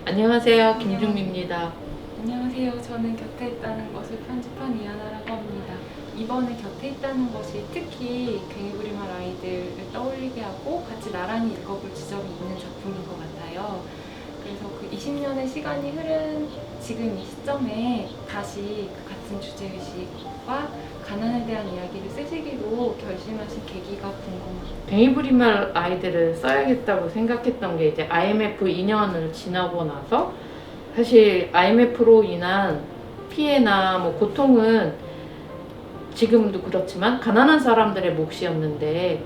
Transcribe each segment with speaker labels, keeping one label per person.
Speaker 1: 안녕하세요, 김중미입니다.
Speaker 2: 안녕하세요. 저는 곁에 있다는 것을 편집한 이하나라고 합니다. 이번에 곁에 있다는 것이 특히 괭이부리말 아이들을 떠올리게 하고 같이 나란히 읽어볼 지점이 있는 작품인 것 같아요. 그래서 그 20년의 시간이 흐른 지금 이 시점에 다시 그 같은 주제의식과 가난에 대한 이야기를 쓰시기로 결심하신 계기가 궁금합니다.
Speaker 1: 괭이부리말 아이들을 써야겠다고 생각했던 게 이제 IMF 2년을 지나고 나서 사실 IMF로 인한 피해나 뭐 고통은 지금도 그렇지만 가난한 사람들의 몫이었는데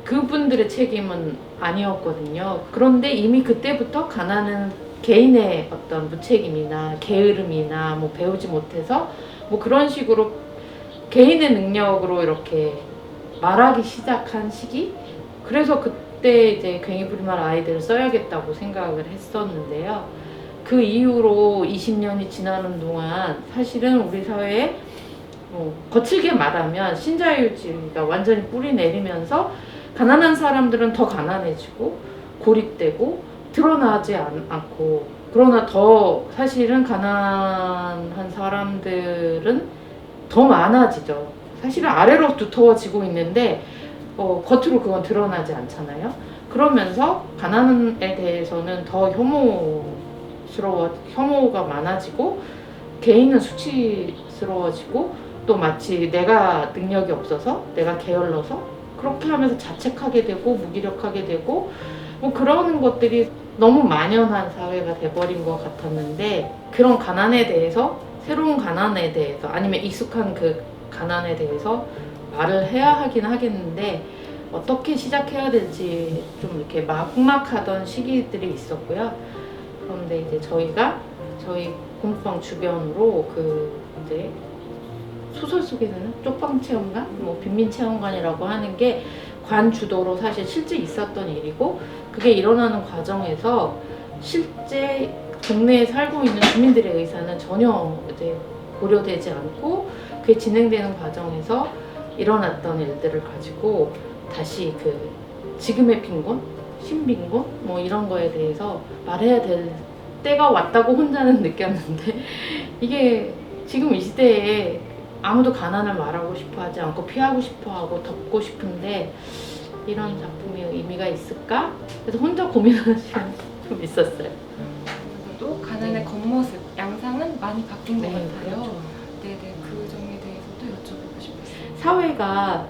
Speaker 1: 그분들의 책임은 아니었거든요. 그런데 이미 그때부터 가난은 개인의 어떤 무책임이나 게으름이나 뭐 배우지 못해서 뭐 그런 식으로 개인의 능력으로 이렇게 말하기 시작한 시기? 그래서 그때 이제 괭이부리말 아이들을 써야겠다고 생각을 했었는데요. 그 이후로 20년이 지나는 동안 사실은 우리 사회에 거칠게 말하면 신자유주의가 완전히 뿌리 내리면서 가난한 사람들은 더 가난해지고 고립되고 드러나지 않고, 그러나 더 사실은 가난한 사람들은 더 많아지죠. 사실은 아래로 두터워지고 있는데 겉으로 그건 드러나지 않잖아요. 그러면서 가난에 대해서는 더 혐오가 많아지고 개인은 수치스러워지고 또 마치 내가 능력이 없어서 내가 게을러서 그렇게 하면서 자책하게 되고 무기력하게 되고 뭐 그러는 것들이 너무 만연한 사회가 돼버린 것 같았는데, 그런 가난에 대해서, 새로운 가난에 대해서 아니면 익숙한 그 가난에 대해서 말을 해야 하긴 하겠는데 어떻게 시작해야 될지 좀 이렇게 막막하던 시기들이 있었고요. 그런데 이제 저희 공부방 주변으로 이제 소설 속에는 쪽방 체험관, 뭐 빈민 체험관이라고 하는 게 관 주도로 사실 실제 있었던 일이고, 그게 일어나는 과정에서 실제 동네에 살고 있는 주민들의 의사는 전혀 이제 고려되지 않고 그게 진행되는 과정에서 일어났던 일들을 가지고 다시 지금의 빈곤, 신빈곤 뭐 이런 거에 대해서 말해야 될 때가 왔다고 혼자는 느꼈는데 이게 지금 이 시대에 아무도 가난을 말하고 싶어 하지 않고 피하고 싶어 하고 덮고 싶은데 이런 작품이 의미가 있을까? 그래서 혼자 고민하는 시간이 좀 있었어요.
Speaker 2: 또 가난의 겉모습, 양상은 많이 바뀐 것 같아요.
Speaker 1: 그렇죠.
Speaker 2: 네네, 그 점에 대해서도 여쭤보고 싶었어요.
Speaker 1: 사회가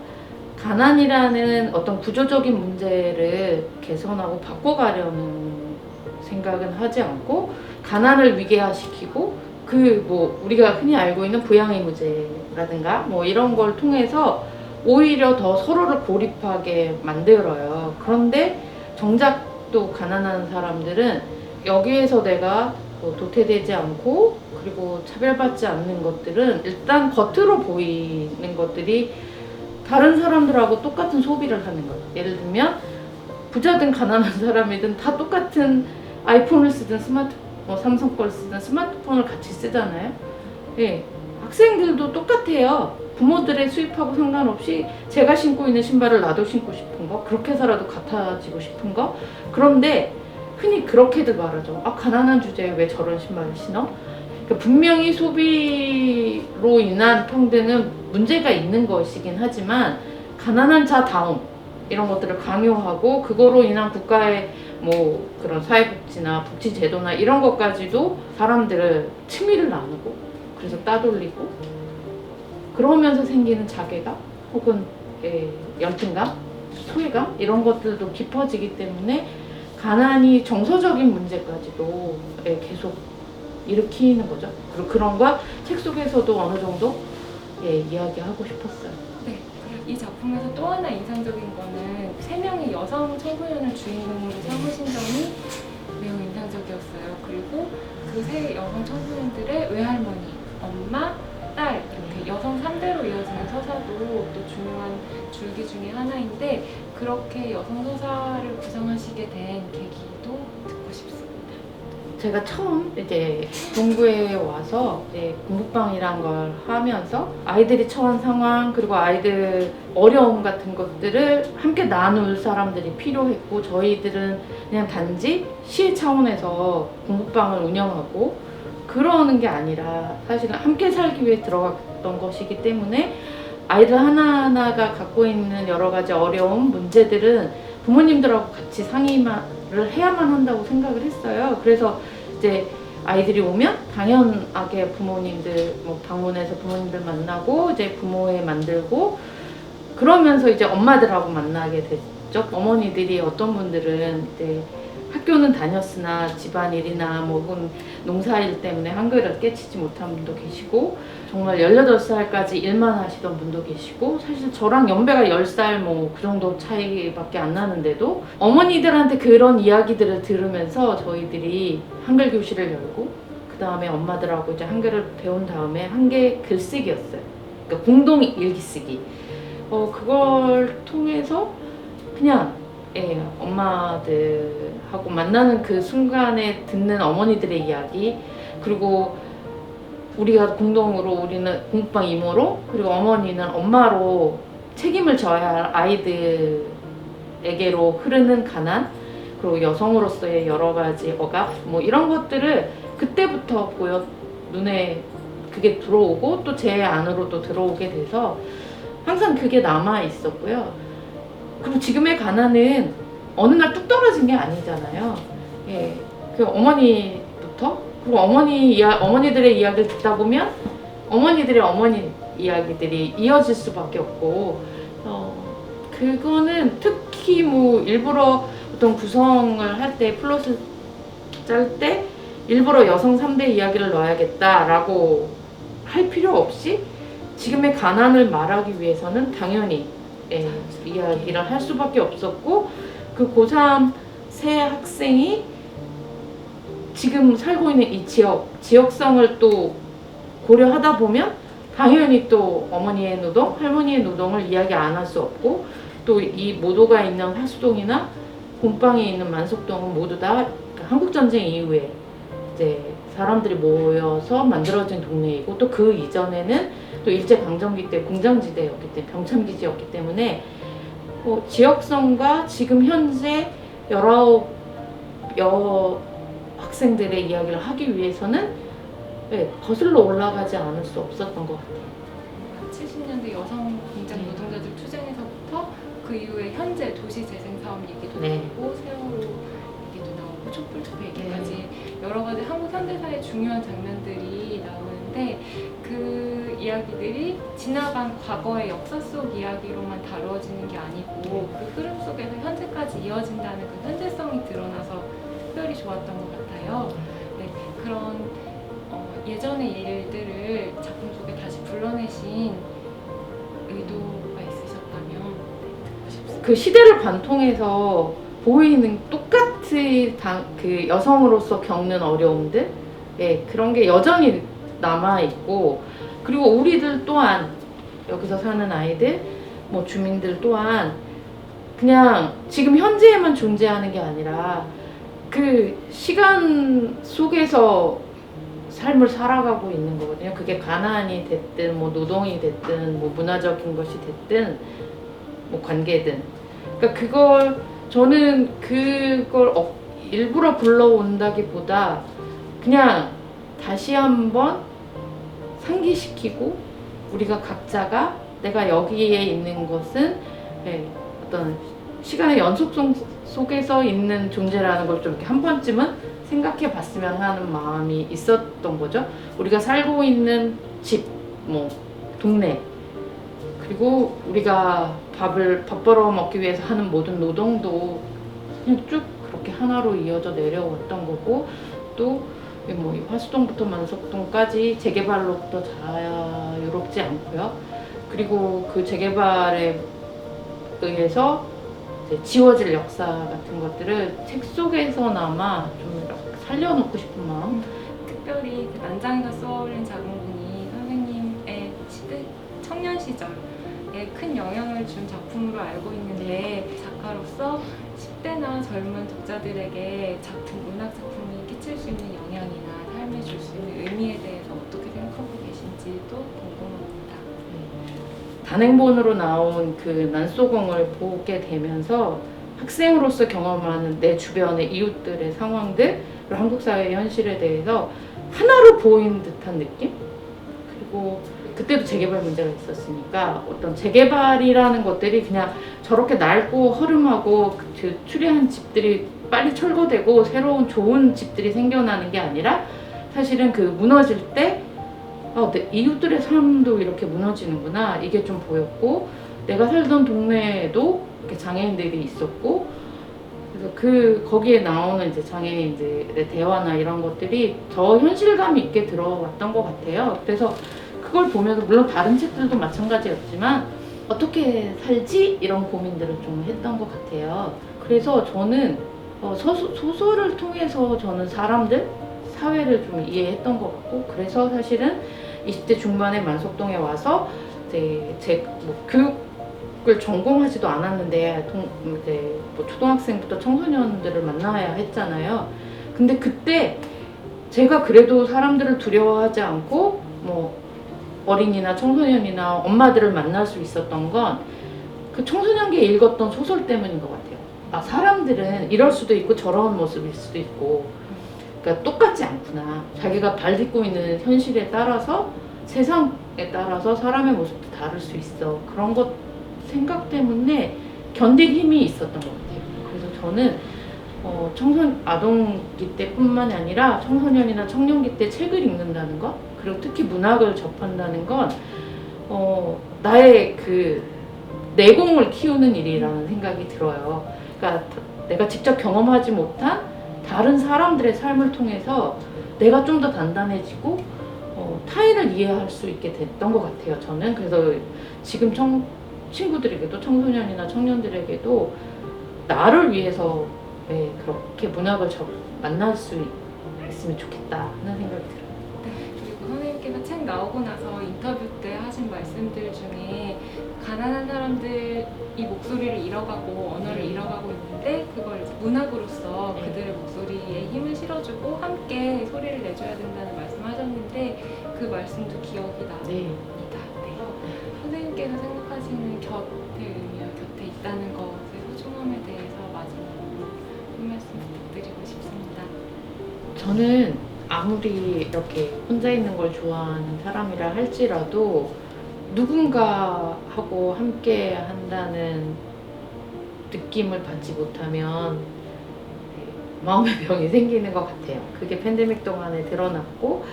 Speaker 1: 가난이라는 어떤 구조적인 문제를 개선하고 바꿔가려는 생각은 하지 않고 가난을 위계화시키고 우리가 흔히 알고 있는 부양의무제라든가 뭐 이런 걸 통해서 오히려 더 서로를 고립하게 만들어요. 그런데 정작 또 가난한 사람들은 여기에서 내가 도태되지 않고 그리고 차별받지 않는 것들은 일단 겉으로 보이는 것들이 다른 사람들하고 똑같은 소비를 하는 거예요. 예를 들면 부자든 가난한 사람이든 다 똑같은 아이폰을 쓰든 삼성 걸 쓰든 스마트폰을 같이 쓰잖아요. 예, 학생들도 똑같아요. 부모들의 수입하고 상관없이 제가 신고 있는 신발을 나도 신고 싶은 거, 그렇게 해서라도 같아지고 싶은 거. 그런데 흔히 그렇게들 말하죠. 가난한 주제에 왜 저런 신발을 신어? 그러니까 분명히 소비로 인한 평등은 문제가 있는 것이긴 하지만 가난한 자다움 이런 것들을 강요하고 그거로 인한 국가의 뭐 그런 사회복지나 복지제도나 이런 것까지도 사람들을 층위를 나누고 그래서 따돌리고 그러면서 생기는 자괴감 혹은 열등감, 소외감 이런 것들도 깊어지기 때문에 가난이 정서적인 문제까지도 계속 일으키는 거죠. 그리고 그런 거 책 속에서도 어느 정도 이야기하고 싶었어요.
Speaker 2: 네, 이 작품에서 또 하나 인상적인 거는 3명의 여성 청소년을 주인공으로 삼으신 점이 매우 인상적이었어요. 그리고 그 세 여성 청소년들의 외할머니, 엄마, 딸 이렇게 여성 3대로 이어지는 서사도 또 중요한 줄기 중에 하나인데 그렇게 여성 서사를 구성하시게 된 계기도 듣고 싶습니다.
Speaker 1: 제가 처음 이제 동구에 와서 이제 공부방이란 걸 하면서 아이들이 처한 상황 그리고 아이들 어려움 같은 것들을 함께 나눌 사람들이 필요했고 저희들은 그냥 단지 시의 차원에서 공부방을 운영하고 그러는 게 아니라 사실은 함께 살기 위해 들어갔던 것이기 때문에 아이들 하나하나가 갖고 있는 여러 가지 어려움, 문제들은 부모님들하고 같이 상의를 해야만 한다고 생각을 했어요. 그래서 이제 아이들이 오면 당연하게 부모님들 방문해서 부모님들 만나고 이제 부모회 만들고 그러면서 이제 엄마들하고 만나게 됐죠. 어머니들이 어떤 분들은 이제 학교는 다녔으나 집안일이나 혹은 농사일 때문에 한글을 깨치지 못한 분도 계시고 정말 18살까지 일만 하시던 분도 계시고 사실 저랑 연배가 10살 그 정도 차이밖에 안 나는데도 어머니들한테 그런 이야기들을 들으면서 저희들이 한글 교실을 열고 그 다음에 엄마들하고 이제 한글을 배운 다음에 한 게 글쓰기였어요. 그러니까 공동 일기 쓰기. 그걸 통해서 그냥 엄마들하고 만나는 그 순간에 듣는 어머니들의 이야기 그리고 우리가 공동으로 우리는 공부방 이모로 그리고 어머니는 엄마로 책임을 져야 할 아이들에게로 흐르는 가난 그리고 여성으로서의 여러 가지 억압 이런 것들을 그때부터 눈에 그게 들어오고 또 제 안으로도 들어오게 돼서 항상 그게 남아 있었고요. 그리고 지금의 가난은 어느 날 뚝 떨어진 게 아니잖아요. 그 어머니부터 그리고 어머니들의 이야기를 듣다 보면 어머니들의 어머니 이야기들이 이어질 수밖에 없고 그거는 특히 일부러 어떤 구성을 할 때 플롯을 짤 때 일부러 여성 3대 이야기를 넣어야겠다라고 할 필요 없이 지금의 가난을 말하기 위해서는 당연히 이야기를 할 수밖에 없었고 그 고3 새 학생이 지금 살고 있는 이 지역성을 또 고려하다 보면 당연히 또 어머니의 노동, 할머니의 노동을 이야기 안 할 수 없고 또 이 모도가 있는 화수동이나 곰방에 있는 만석동은 모두 다 한국전쟁 이후에 이제 사람들이 모여서 만들어진 동네이고 또 그 이전에는 또 일제강점기 때 공장지대였기 때문에 병참기지였기 때문에 지역성과 지금 현재 19 학생들의 이야기를 하기 위해서는 거슬러 올라가지 않을 수 없었던 것 같아요.
Speaker 2: 70년대 여성 공장 노동자들 투쟁에서부터 그 이후에 현재 도시재생사업 얘기도 나오고 세월호 얘기도 나오고 촛불투표 얘기까지 여러 가지 한국 현대사의 중요한 장면들이 나오는데 그 이야기들이 지나간 과거의 역사 속 이야기로만 다루어지는 게 아니고 그 흐름 속에서 현재까지 이어진다는 그 현재성이 드러나서 특별히 좋았던 것 같아요. 그런 예전의 일들을 작품 속에 다시 불러내신 의도가 있으셨다면 듣고 싶습니다. 그
Speaker 1: 시대를 관통해서 보이는 똑같이 그 여성으로서 겪는 어려움들 그런 게 여전히 남아있고 그리고 우리들 또한 여기서 사는 아이들 주민들 또한 그냥 지금 현재에만 존재하는 게 아니라 그 시간 속에서 삶을 살아가고 있는 거거든요. 그게 가난이 됐든 노동이 됐든 문화적인 것이 됐든 관계든 그러니까 저는 그걸 일부러 불러온다기보다 그냥 다시 한번 상기시키고 우리가 각자가 내가 여기에 있는 것은 어떤 시간의 연속성 속에서 있는 존재라는 걸 좀 이렇게 한 번쯤은 생각해 봤으면 하는 마음이 있었던 거죠. 우리가 살고 있는 집, 동네 그리고 우리가 밥 벌어 먹기 위해서 하는 모든 노동도 그냥 쭉 그렇게 하나로 이어져 내려왔던 거고 또 화수동부터 만석동까지 재개발로부터 자유롭지 않고요. 그리고 그 재개발에 의해서 이제 지워질 역사 같은 것들을 책 속에서나마 좀 살려놓고 싶은 마음.
Speaker 2: 특별히 난장이가 쏘아올린 자궁문이 선생님의 청년 시절에 큰 영향을 준 작품으로 알고 있는데 작가로서 10대나 젊은 독자들에게 문학 작품이 끼칠 수 있는 영향이나 삶에 줄 수 있는 의미에 대해서 어떻게 생각하고 계신지도 궁금합니다.
Speaker 1: 단행본으로 나온 그 난소공을 보게 되면서 학생으로서 경험하는 내 주변의 이웃들의 상황들, 그리고 한국 사회의 현실에 대해서 하나로 보인 듯한 느낌? 그리고 그때도 재개발 문제가 있었으니까 어떤 재개발이라는 것들이 그냥 저렇게 낡고 허름하고 그 추리한 집들이 빨리 철거되고 새로운 좋은 집들이 생겨나는 게 아니라 사실은 그 무너질 때 내 이웃들의 삶도 이렇게 무너지는구나, 이게 좀 보였고, 내가 살던 동네에도 이렇게 장애인들이 있었고, 그래서 거기에 나오는 이제 장애인들의 대화나 이런 것들이 더 현실감 있게 들어왔던 것 같아요. 그래서 그걸 보면서 물론 다른 책들도 마찬가지였지만 어떻게 살지? 이런 고민들을 좀 했던 것 같아요. 그래서 저는 소설을 통해서 저는 사람들, 사회를 좀 이해했던 것 같고, 그래서 사실은 20대 중반에 만석동에 와서 이제 교육을 전공하지도 않았는데 이제 뭐 초등학생부터 청소년들을 만나야 했잖아요. 근데 그때 제가 그래도 사람들을 두려워하지 않고 뭐 어린이나 청소년이나 엄마들을 만날 수 있었던 건 그 청소년기에 읽었던 소설 때문인 것 같아요. 사람들은 이럴 수도 있고 저런 모습일 수도 있고, 그러니까 똑같지 않구나. 자기가 밟고 있는 현실에 따라서, 세상에 따라서 사람의 모습도 다를 수 있어. 그런 것 생각 때문에 견딜 힘이 있었던 것 같아요. 그래서 저는 아동기 때뿐만 아니라 청소년이나 청년기 때 책을 읽는다는 것, 그리고 특히 문학을 접한다는 건 나의 그 내공을 키우는 일이라는 생각이 들어요. 그러니까 내가 직접 경험하지 못한 다른 사람들의 삶을 통해서 내가 좀 더 단단해지고 타인을 이해할 수 있게 됐던 것 같아요. 저는 그래서 지금 친구들에게도, 청소년이나 청년들에게도 나를 위해서 그렇게 문학을 만날 수 있으면 좋겠다 하는 생각이 들어요.
Speaker 2: 그리고 선생님께서 책 나오고 나서 인터뷰 때 하신 말씀들 중에 가난한 사람들이 목소리를 잃어가고 언어를 잃어가고 있는데 그걸 이제 문학으로서 그들의 목소리에 힘을 실어주고 함께 소리를 내줘야 된다는 말씀하셨는데 그 말씀도 기억이 납니다.
Speaker 1: 네.
Speaker 2: 선생님께서 생각하시는 곁의 의미와 곁에 있다는 것의 소중함에 대해서 마지막으로 한 말씀 부탁드리고 싶습니다.
Speaker 1: 저는 아무리 이렇게 혼자 있는 걸 좋아하는 사람이라 할지라도 누군가하고 함께 한다는 느낌을 받지 못하면 마음의 병이 생기는 것 같아요. 그게 팬데믹 동안에 드러났고,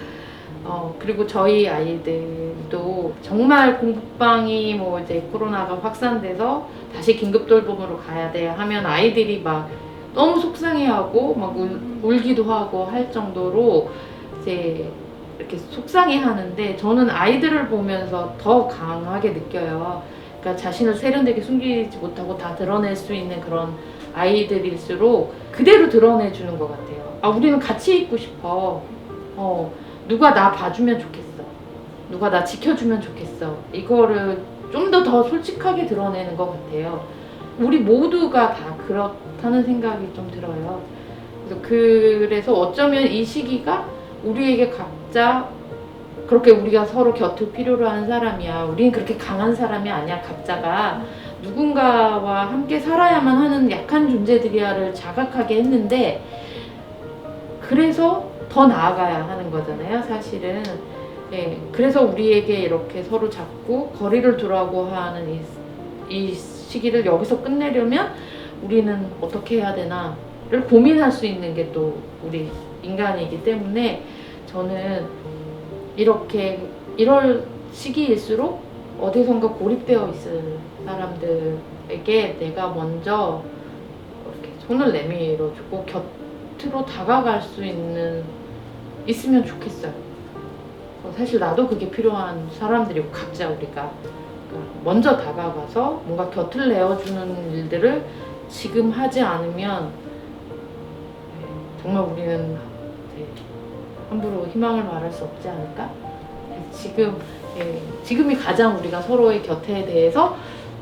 Speaker 1: 그리고 저희 아이들도 정말 공부방이 뭐 이제 코로나가 확산돼서 다시 긴급 돌봄으로 가야 돼 하면 아이들이 막 너무 속상해하고 막 울기도 하고 할 정도로 이제 이렇게 속상해하는데, 저는 아이들을 보면서 더 강하게 느껴요. 그러니까 자신을 세련되게 숨기지 못하고 다 드러낼 수 있는 그런 아이들일수록 그대로 드러내주는 것 같아요. 우리는 같이 있고 싶어. 누가 나 봐주면 좋겠어. 누가 나 지켜주면 좋겠어. 이거를 좀 더 솔직하게 드러내는 것 같아요. 우리 모두가 다 그렇다는 생각이 좀 들어요. 그래서 어쩌면 이 시기가 우리에게 각자 그렇게 우리가 서로 곁을 필요로 하는 사람이야. 우리는 그렇게 강한 사람이 아니야. 각자가 누군가와 함께 살아야만 하는 약한 존재들이야를 자각하게 했는데, 그래서 더 나아가야 하는 거잖아요, 사실은. 그래서 우리에게 이렇게 서로 잡고 거리를 두라고 하는 이 시기를 여기서 끝내려면 우리는 어떻게 해야 되나를 고민할 수 있는 게 또 우리 인간이기 때문에, 저는 이럴 시기일수록 어디선가 고립되어 있을 사람들에게 내가 먼저 이렇게 손을 내밀어주고 곁으로 다가갈 수 있으면 좋겠어요. 사실 나도 그게 필요한 사람들이고, 각자 우리가 먼저 다가가서 뭔가 곁을 내어주는 일들을 지금 하지 않으면 정말 우리는 함부로 희망을 말할 수 없지 않을까? 지금이 가장 우리가 서로의 곁에 대해서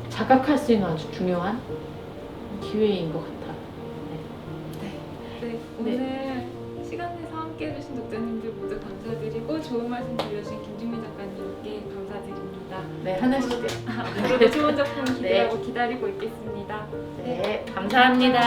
Speaker 1: 자각할 수 있는 아주 중요한 기회인 것 같아요.
Speaker 2: 오늘 시간 내서 함께 해주신 독자님들 모두 감사드리고 좋은 말씀 들려주신 김준미 작가님께 감사드립니다.
Speaker 1: 네, 하나씩.
Speaker 2: 앞으로도 좋은 작품 기대하고 기다리고 있겠습니다.
Speaker 1: 네, 감사합니다.